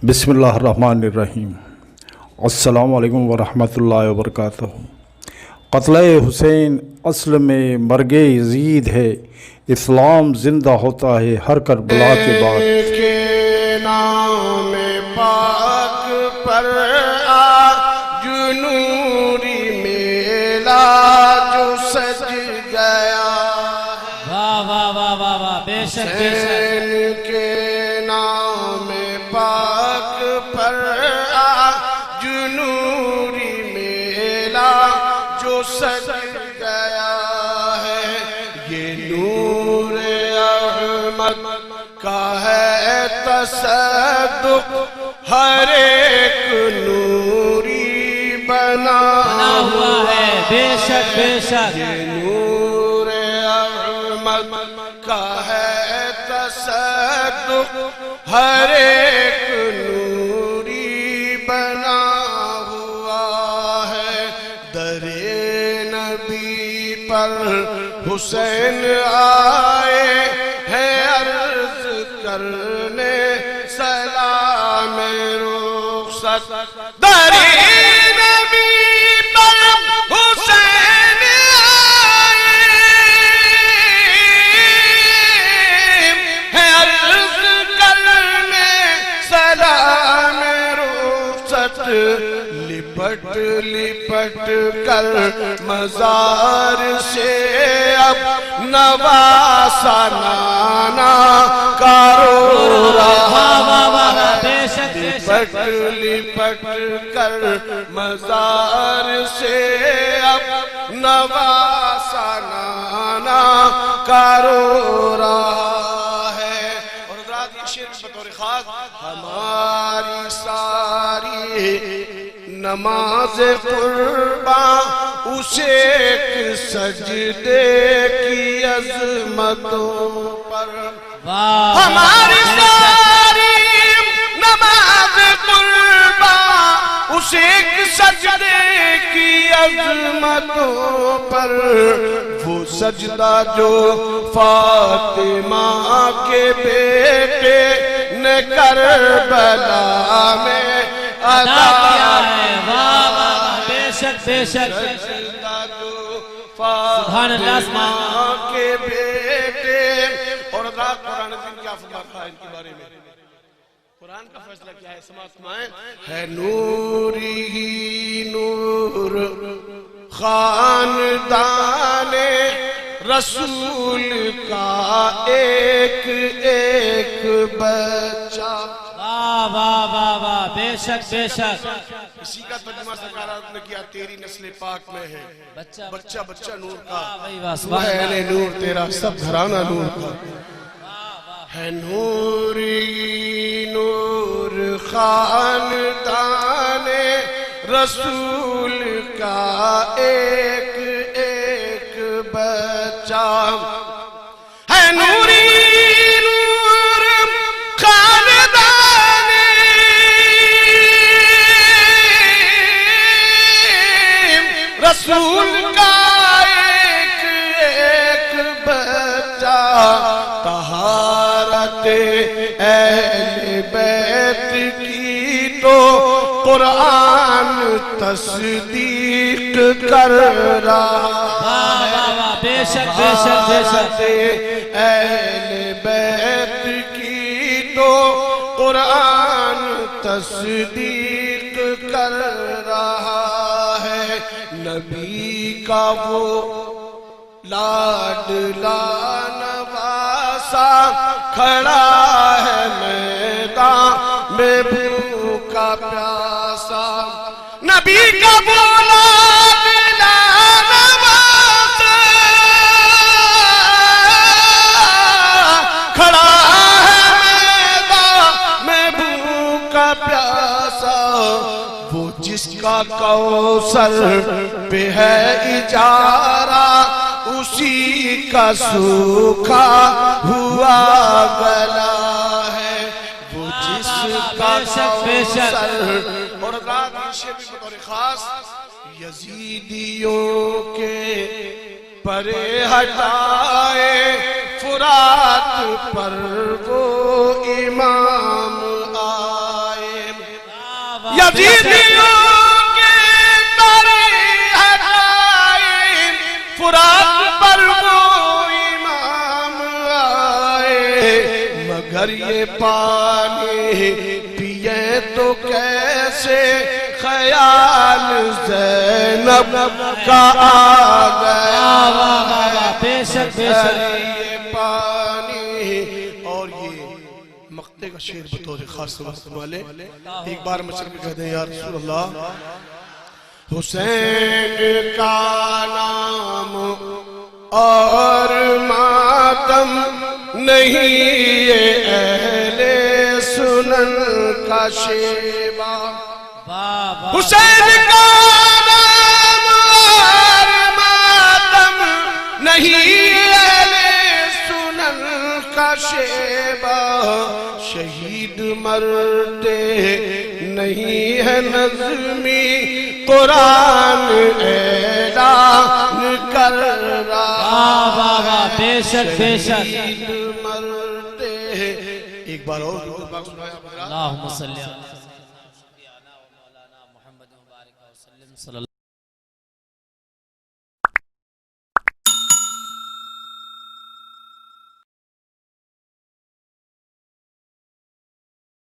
بسم اللہ الرحمن الرحیم۔ السلام علیکم ورحمۃ اللہ وبرکاتہ۔ قتل حسین اصل میں مرگ یزید ہے، اسلام زندہ ہوتا ہے ہر کربلا کے بعد۔ کے نام پاک پر آج نوری میلا جو سج گیا، واہ واہ واہ واہ واہ، بے شک بے شک۔ حسین کے نام پاک پر آج نوری میلا جو سج گیا ہے، یہ نور احمد کا ہے تصدق، ہر ایک نوری بنا ہوا ہے، بے شک بے شک۔ یہ نور احمد کا ہے تصدق، ہر ایک نوری بنا ہوا ہے۔ در نبی پر حسین آئے ہیں عرض کرنے سلام رخصت، در نبی پر حسین آئے ہیں عرض کرنے سلام رخصت، لپٹ لپٹ کر مزار سے اب نواسا نانا کا رو رہا ہے، لپٹ لپٹ کر مزار سے اب نواسا نانا کا رو رہا ہے۔ اور حضرات یہ شعر بطور خاص ہماری ساری نماز قرباں اسے ایک سجدے کی عظمتوں پر، ہماری ساری نماز قرباں اسے ایک سجدے کی عظمتوں پر، وہ سجدہ جو فاطمہ کے بیٹے نے کربلا میں ادا کیا ہے، بے شک بے شک۔ سجدہ جو سبحان اللہ، فاطمہ کے بیٹے۔ اور حضرات قرآن عظیم کیا فرماتا ہے ان کے بارے میں؟ قرآن کا فیصلہ کیا ہے؟ سماعت فرمائیں۔ ہے نوری ہی نور خاندان رسول کا ایک ایک بچہ، واہ واہ واہ واہ، بے شک بے شک۔ اسی کا ترجمہ سرکار نے کیا، تیری نسل پاک میں ہے بچہ بچہ نور کا، تو ہے اہل نور تیرا سب گھرانہ نور کا۔ ہے نوری نور خاندان رسول کا ایک ایک بچہ، ہے نوری نور خاندان رسول کا ایک ایک بچہ، طہارت اہل بیت کی تو قرآن تصدیق کر رہا، بے شک بے شک بے شک۔ اہل بیت کی تو قرآن تصدیق کر رہا ہے، نبی کا وہ لاڈلا نواسا کھڑا ہے میدان میں بھوکا پیاسا، نبی کا وہ لاڈلا نواسا کھڑا ہے میدان میں بھوکا پیاسا، وہ جس کا کوثر پہ ہے اجارہ اسی کا سوکھا ہوا گلا ہے، وہ جس کا کوثر۔ اور رات شیخ بھی بطور خاص یزیدیوں کے پرے ہٹائے فرات پر وہ امام آئے، یزیدیوں کے تاری ہے قائم فرات پر وہ امام آئے مگر یہ پانی پیے تو کیسے خیال زینب کا آ گیا بے شک بے شک یہ پانی اور یہ مقطع کا شعر بطور خاص وقت والے ایک بار مچل کے کہتے ہیں یا رسول اللہ حسین کا نام اور ماتم نہیں یہ اہل سنن کا شیبہ حسین کا نام اور ماتم نہیں اہل سنن کا شیبہ شہید مرتے نہیں ہے نظمی قرآن اعلان کر رہا بے شک بے شک شہید مرتے ایک بار اور اللہم صلی اللہ